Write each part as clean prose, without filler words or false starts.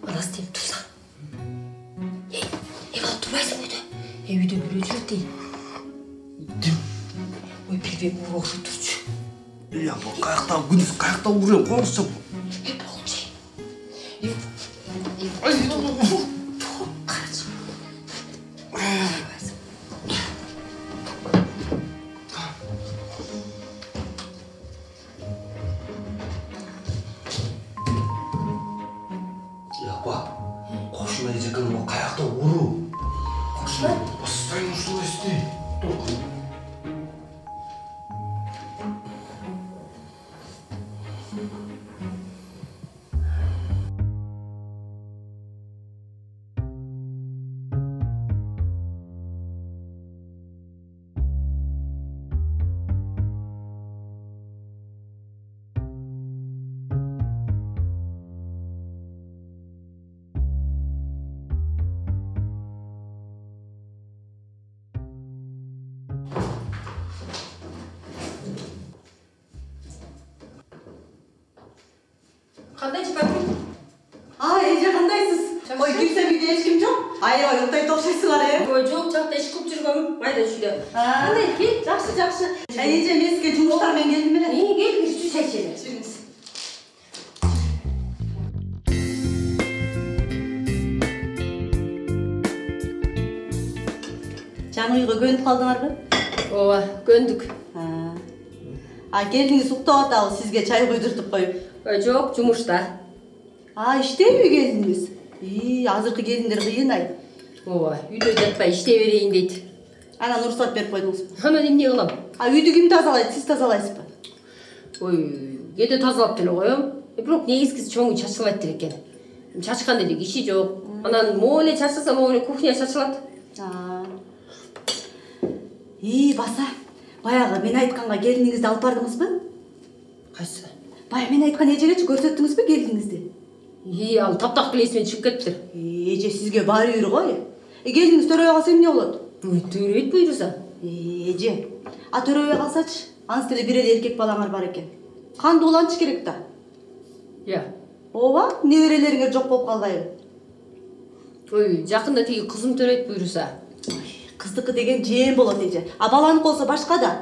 Анасы деп тұрса. Бала тұрмайсың үйде. Үйде біреу жүреді дейін. Ой, білбек ұр оқшы тұршы. Бұл қаяқтан күндіз қаяқтан ұрем қоңызшы бұл. Болшы. Қошына езекін бұл қаяқтан ұру. Қошына? Бастайын ұшылы істей. Қандайсыз, папин? Эже қандайсыз? Ой, келсем үйде ешкім жоқ. Аябай ұлтай топшайсыңар, Ой, жоқ, жақта еш көп жүргенмін. Майда шүйде. Қандай, кел, жақсы. Эже, мен сізге жұмыстармен келдім еле. Кел, жүрсі шай ішеді. Жүріңіз. Жаңы үйге көніп қалдыңар ба? Ооба, көндік. Келдіңіз ұқтап аталы сізге чай құйдыртып қойып. Ой, жоқ, жұмышта. Іштей ме келдіңіз? Азырқы келдіңдер қиын ай. Ооба, үйде жатпай іште берейін дейді. Ана рұқсат беріп қойдыңыз ба? Ана неме қылам? Үйді кім тазалайды, сіз тазалайсыз ба? Ой, кеде тазалап деле қоям. Бирок негизгиси чоңу чачылбайт деле экен. Чачкан деле киши жок. Анан мооле чачылса мооле кухня чачылат. Баса. Баяғы мен айтқанға келініңізді алып бардыңыз ба? Қайсы? Бая мен айтқан ежегечі көрсеттіңіз бе келініңізді? Ал таптақ білесімен шығып кетіптір. Еже сізге бар үйір ғой. Келініңіз төрөй қалса не болады? Төрөйт бұйырса. Еже, төрөй қалсачы, аныз теле бір еркек балаңар бар екен. Қанды оланчы керек та? Ооба, неберелеріңер жоқ болып қалдайын. Ой, жақында теги қызым төрөйт бұйырса. Қыздықы деген жем болады еже. Баланық болса башқа да.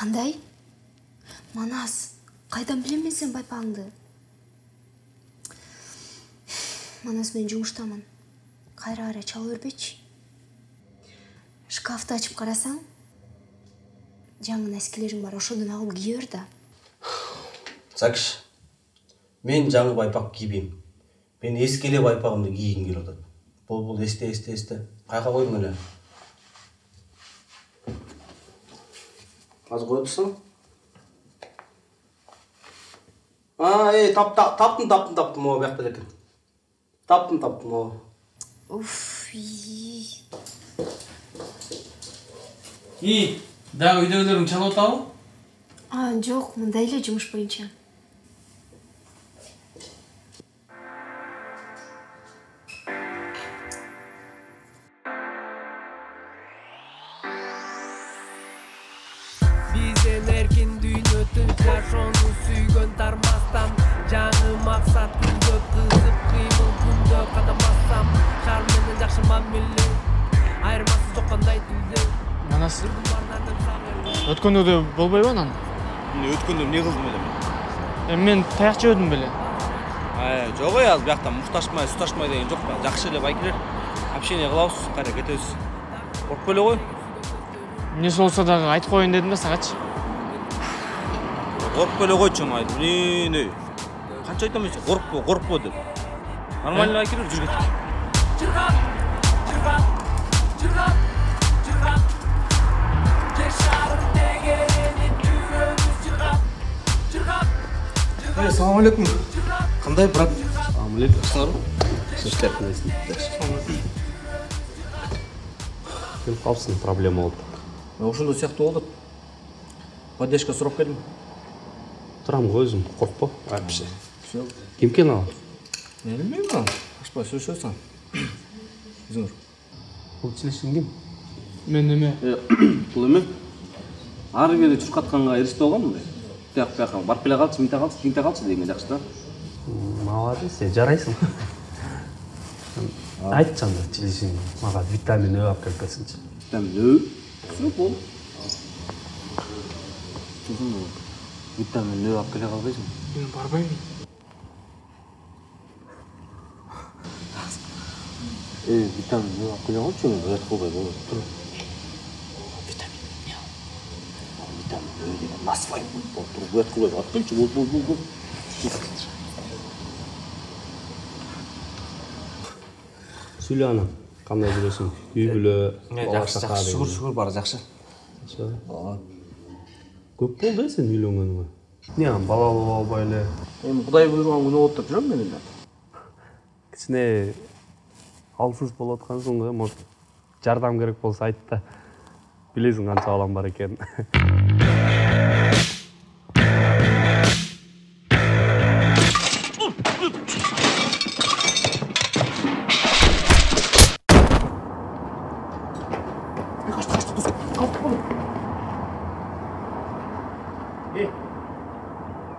Қандай? Манас, қайдан білемен сен байпаңды? Манас, мен жұмыштамын. Қайра-қайра чалы өрбетші. Шкафты ашып қарасаң, жаңы нәскелерің бар, ошодан алып кие бер да. Сакыш, мен жаңы байпақ кийбейм. Мен ескеле байпағымды кийгим келип атат. Бол, есте. Қайқа қойдың эле? Аз қойып тұрсың? Таптым, о, бияқта екен. Таптым, о. Дағы үйдегілерің чалып отабы? Жоқ, мында эле жұмыш боюнча. өткөндө болбойбу анан? Эмне өткөндө эмне кылдым эле мен? Мен таяк жебедим беле. Жок ой, азыр бияктан мукташмай, суташмай деген жок да. Жакшы эле байкелер. Общение кылабыз, кайра кетебиз. Коркпой эле кой. Эмнеси болсо дагы айтып коеюн дедим да сагачы. Коркпой эле койчу аны айтып. Эмне? Канча айтам мен, коркпо деп. Нормально байкелер жүр кеттик. Assalamu alaikum. Qanday brat? Assalomu alaykum. Sizlar qilasizmi? Kelib qolsin, problema oldu. Ошондой сыяктуу болду. Поддержка сурап келдим. Турам ғой өзім, қорқпа. Вообще. Ким екен ал? Мен білмеймін ал. Ашпай сөйлесесің. Өзіңір. Бұл чилешин ким? Мен неме? Бұл эме? Ары бери чуркатканга эриште болгонмун. Бияка барып келе калчы, мынта калчы, тиңте калчы деген жакшы да. Молодец, жарайсың. Айтчы анда чилешин мага витамин Ö алып келип берсинчи. Витамин Ö? Все бол. Vitamin Ö alып келе калбайсың? Мен барбаймын. Vitamin Ö алып келе калчы, уят кылбай болот. Vitamin Ö деген насвай болуп туруп уят кылбай алып келчи, бол. Сүйлө анам, кандай жүрөсүң? Үй бүлө, Жакшы, шүгүр бар, жакшы. Көп болды сен үйлөнгөнүңө. Не ан бала болбой эле. Эми Кудай буйруган күнү болуп жүрөм мен эле. Кичине алсыз болуп аткансың, может жардам керек болсо айт да. Билесиң канча балам бар экен.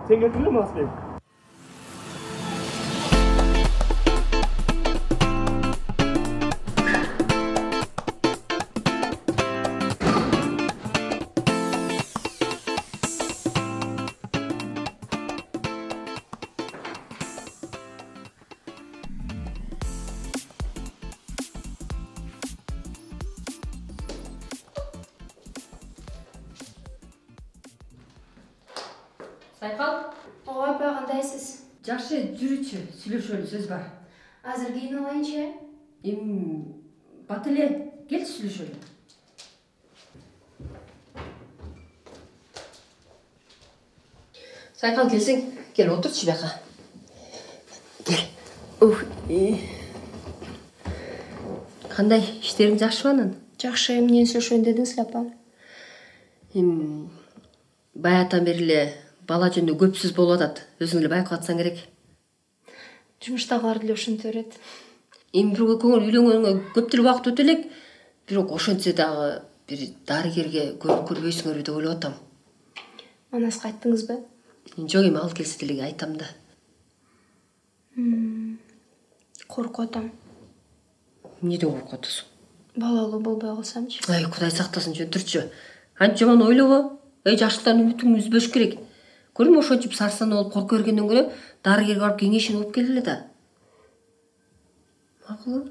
Sen getirir mi Aslı? Сайкал? Ой, апа, кандайсыз? Жакшы, жүрүчү, сүйлөшөлү сөз бар. Азыр кийин алайынчы? Бат эле, келчи сүйлөшөлү. Сайкал келсең, кел отурчу бияка. Кел. Кандай, иштериң жакшыбы анан? Жакшы, эмнени сүйлөшөйүн дедиңиз эле, апа? Баятан бери эле бала жөнүндө көп сөз болуп атат. Өзүң эле байкап атсаң керек. Жумуштагылар деле ошентип берет. Бирок көңүл үйлөнгөнгө көп деле убакыт өтө элек. Бирок ошентсе дагы бир дарыгерге көрбөйсүңөрбү деп ойлоп атам. Манаска айттыңызбы? Жок, эми ал келсе деле айтам да. Коркуп атам. Эмнеден коркуп атасың? Балалуу болбой калсамчы? Ай, Кудай сактасын, жөнтүрчү. Анча жаман ойлобо. Жаштардын үмүтүн үзбөш керек. Көрүм ошончип сарсана болуп корко бергенден көрө дарыгерге барып кеңешин алып келели да. Макул.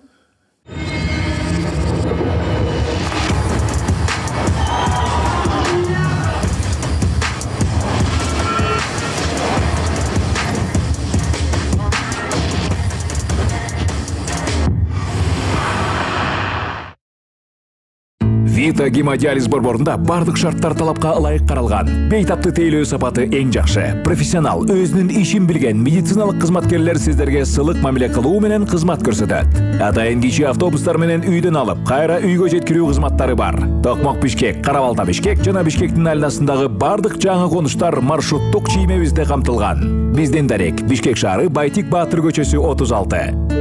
Vita гемодиализ борборунда бардык шарттар талапка ылайык каралган. Бейтапты тейлөө сапаты эң жакшы. Профессионал, өзүнүн ишин билген медициналык кызматкерлер сиздерге сылык мамиле кылуу менен кызмат көрсөтөт. Атайын кичи автобустар менен үйдөн алып, кайра үйгө жеткирүү кызматтары бар. Токмок Бишкек, Карабалта Бишкек жана Бишкектин айланасындагы бардык жаңы конуштар маршруттук чиймебизде камтылган. Биздин дарек Бишкек шаары, Байтик Баатыр көчөсү 36.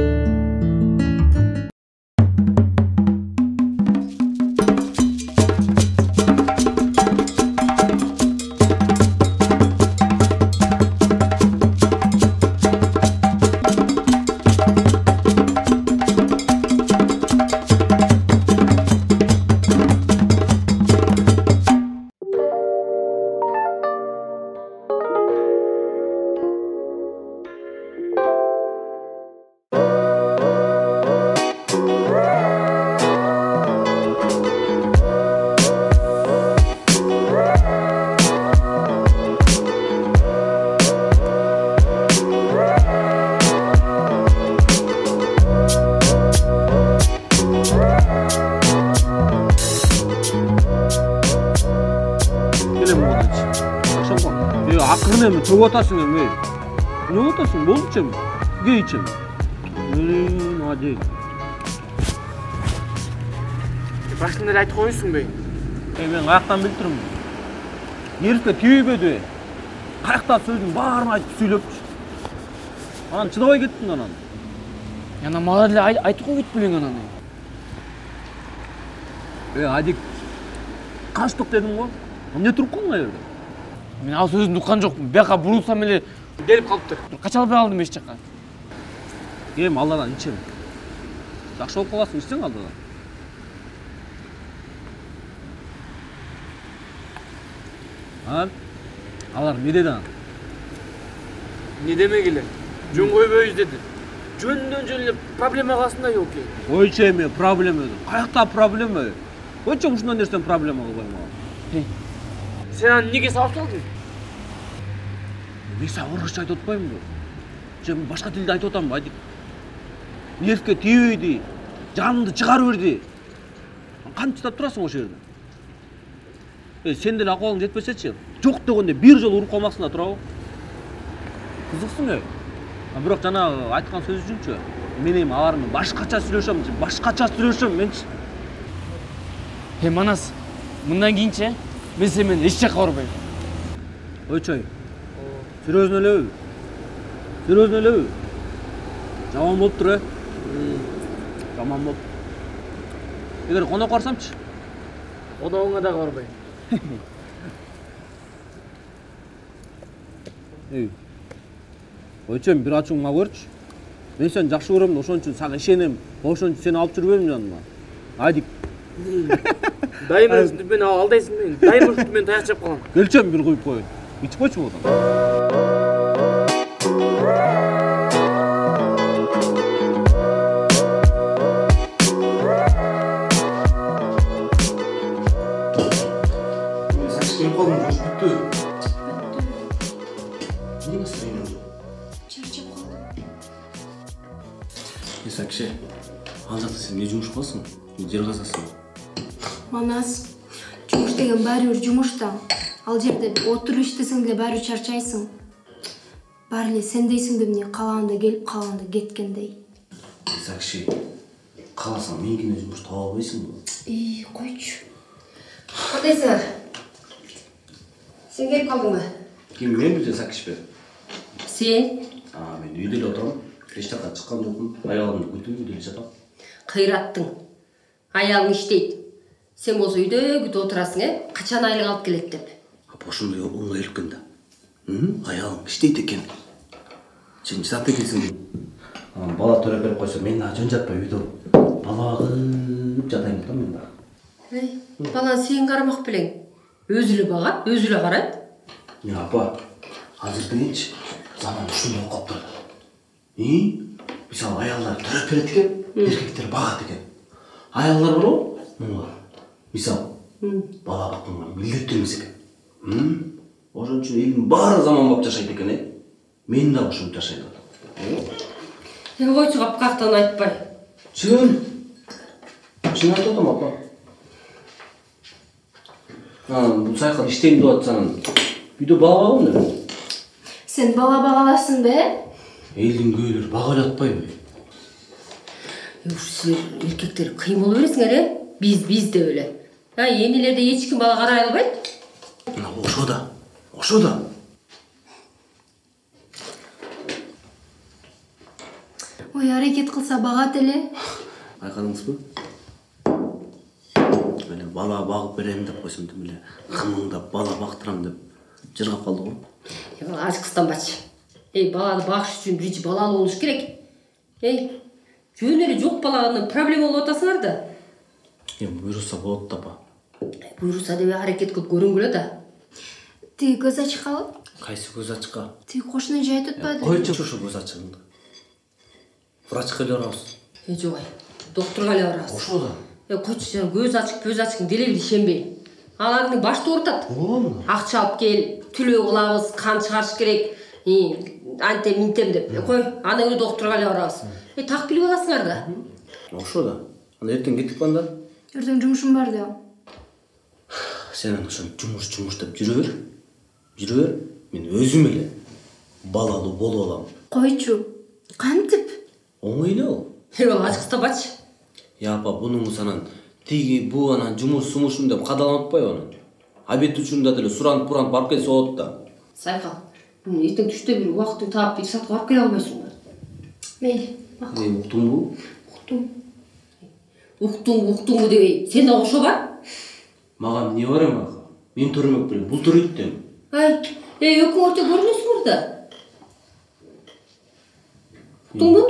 акырын эми чөгүп атасың эми. Эмне болуп атасың? Болдучу эми. Кейчи эми. Молодец. Башында эле айтып коюңсуң бей. Мен каяктан билип турмун. Нервге тийбөдү. Каякта сөздүн баарын айтып сүйлөпчү. Анан чыдабай кеттим анан. Яна мага деле айтып коюп кетпелең анан. Адик качтык дедим го. Эмне туруп калдың жерде? Мен ал сөзүн уккан жокмун. Бияка бурулсам эле келип калыптыр. Кача албай калдым эч жакка. Эми алладан ичем. Жакшы болуп каласың ичсең алладан. Алар не деди анан? Не демегиле? Жөн койбойбуз деди. Жөндөн жөн эле проблема калсын да yoki. Койчу эми проблема. Каякта проблема? Койчу ушундан нерсени проблема кылбайм ага. Сен аны эмнеге салып салдың? Мен сага орусча айтып атпаймынбы? Же башка тилде айтып атамбы? Айдик. Нервге тийбейди. Жаныңды чыгарып берди. Кантип чыдап турасың ошол жерде? Сен деле акыбалың жетпесечи, жок дегенде бир жолу уруп калмаксың да турабы? Кызыксың бирок жанагы айткан сөз үчүнчү. Мен эми алар менен башкача сүйлөшөм менчи. Манас, мындан кийинчи мен сен менен эч жакка барбайм. Ойчой. Серьезно элеби? Жаман болуптур, Жаман болуп. Эгер конок барсамчы? Коногуңа дагы барбайм. Ойчой, бир ачууңду ала көрчү. Мен сени жакшы көрөм, ошон үчүн сага ишенем. Ошон үчүн сени алып жүрбөйм жаныма. Айдик. Дайым өзүңдү мени алдайсың мен. Дайым өзүңдү мен таяк жеп калам. Келчем бир куюп коюн. Ичип койчу болдум. Келип калдым, жуш бүттү. Эмне настроениең жок? Чарчап калдым. Сакше, ал жакта сен эмне жумуш кыласың? Жер казасың. Манас, жумуш деген баары бир жумуш да. Ал жерде отуруп иштесең деле баары чарчайсың. Баары эле сен дейсиң да эмне калаганда келип, калаганда кеткендей. Сакше, кааласаң мен кине жумуш таба албайсыңбы? Койчу. Кандайсыңар? Сен келип калдыңбы? Ким, мен биле Сакшпе? Сен? Мен үйдө эле отурам. Эч жакка чыккан жокмун. Аялымды күтүп үйдө эле жатам. Кыйраттың. Аялың иштейт. Сен болсо үйдө күтүп отурасың, качан айлык алып келет деп. Ошондой оңой элкен да. Аялың иштейт экен. Сен чыдап экенсиң. Бала төрөп берип койсо, мен дагы жөн жатпай үйдө бала багып жатайын деп мен дагы. Бала сен карамак белең. Өзү эле багат, өзү эле карайт. Апа, азыр дейинчи заман ушундай болуп калыптыр. Мисалы аялдар төрөп берет экен, эркектер багат экен. Аялдар барбы? Мисалы бала бакканга милдеттүү эмес экен. Ошон үчүн элдин баары заман болуп жашайт экен, мен дагы ошентип жашайм атам. Койчу капкактан айтпай. Чын айтып атам, апа. Бул сайкал иштейм деп атсаң, үйдө бала багам деп. Сен бала багаласың бе? Элдин күйөөлөрү бага эле атпайбы? Силер эркектер кыйын боло бересиңер, биз деп эле. Энелерде эч ким бала карай албайт. Ошо да. Ой, аракет кылса багат эле. Байкадыңызбы? Эле бала багып берем деп койсом деп эле кымыңдап бала бактырам деп жыргап калды го. Азыр кыстанбачы. Баланы багыш үчүн биринчи балалуу болуш керек. Жөн эле жок баладан проблема болуп атасыңар да. Буйруса болот да, апа. Буйруса деп аракет кылып көрүнгүлө да. Тиги көз ачкабы? Кайсы көз ачка? Тиги кошуна жай атпады. Койчу ушу көз ачыгынды. Врачка эле барабыз. Жок, доктурга эле барабыз. Ошо да. Койчу, көз ачык деле бир ишенбейм. Алардын башты оорутат. Акча алып кел, түлөө кылабыз, кан чыгарыш керек. Антем минтем деп. Кой, анан эле доктурга эле барабыз. Так билип аласыңар да. Ошо да. Анда эртең кетип калда. Эртең жумушум бар да. Сен ошо жумуш деп жүрө бер. мен өзім эле балалуу болуп алам. Койчу. Кантип? Оңой эле ал. Ал ачыктабачы. Апа, бунун санан тиги бу анан жумуш деп кадаланып атпайбы анан. Обед учурунда деле суранып барып келсе болот да. Сайкал, эртең түштө бир убактың таап бир саатка барып келе албайсыңбы? Мейли. Уктуңбу? Уктуңбу дебей, сен да ошо бар? Мага эмне бар эми ака? Мен төрөмөк белем, бул төрөйт да. Ай, экөөң орто көрүнөсүңөр да. Уктуңбу?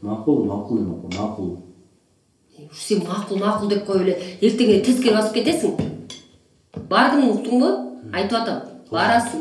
Макул. Сен макул деп коюп эле эртең тескери басып кетесиң. Бардыңбы, уктуңбу? Айтып атам, барасың.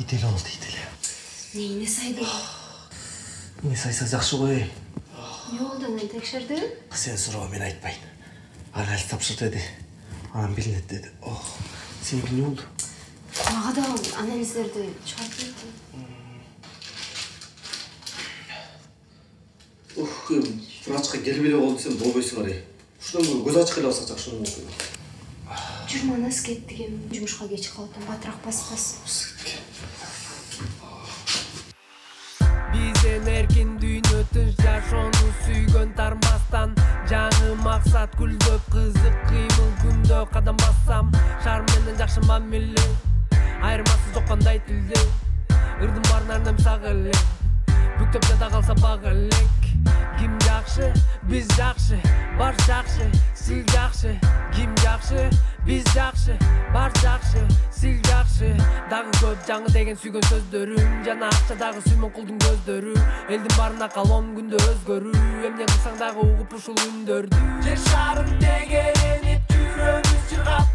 Ителе болду, ителе. Нейине сайды? Эмне сайса жакшы го. Эмне болду, анан текшерди? Сен суроо, мен айтпайын. Анализ тапшырт деди. Анан билинет деди. Сеники эмне болду? Мага да анализдерди чыгарып берди. Врачка келип эле болду десем болбойсуңар. Ушундан көз ачык эле алсак жакшы болмок. Жүр манас кеттигем, жумушка кеч калдым, батыраак баспас. Бизден эркин дүйнө тынч жашоону сүйгөн тармастан жаңы максат күлдөп кызык кыймыл күндө кадам бассам шаар менен жакшы мамиле айырмасы жок кандай тилде ырдым барын арнайм сага эле бүктөп жада калса бага элек ким жакшы биз жакшы бар жакшы сил жакшы ким жакшы биз жакшы бар жакшы сил жакшы дагы көп жаңы деген сүйгөн сөздөрүм жана акча дагы сүймөн кулдун көздөрү элдин барына калом күндө өзгөрүү эмне кылсаң дагы угуп ушул үндөрдү жер шарын тегеренип жүрөбүз жыргап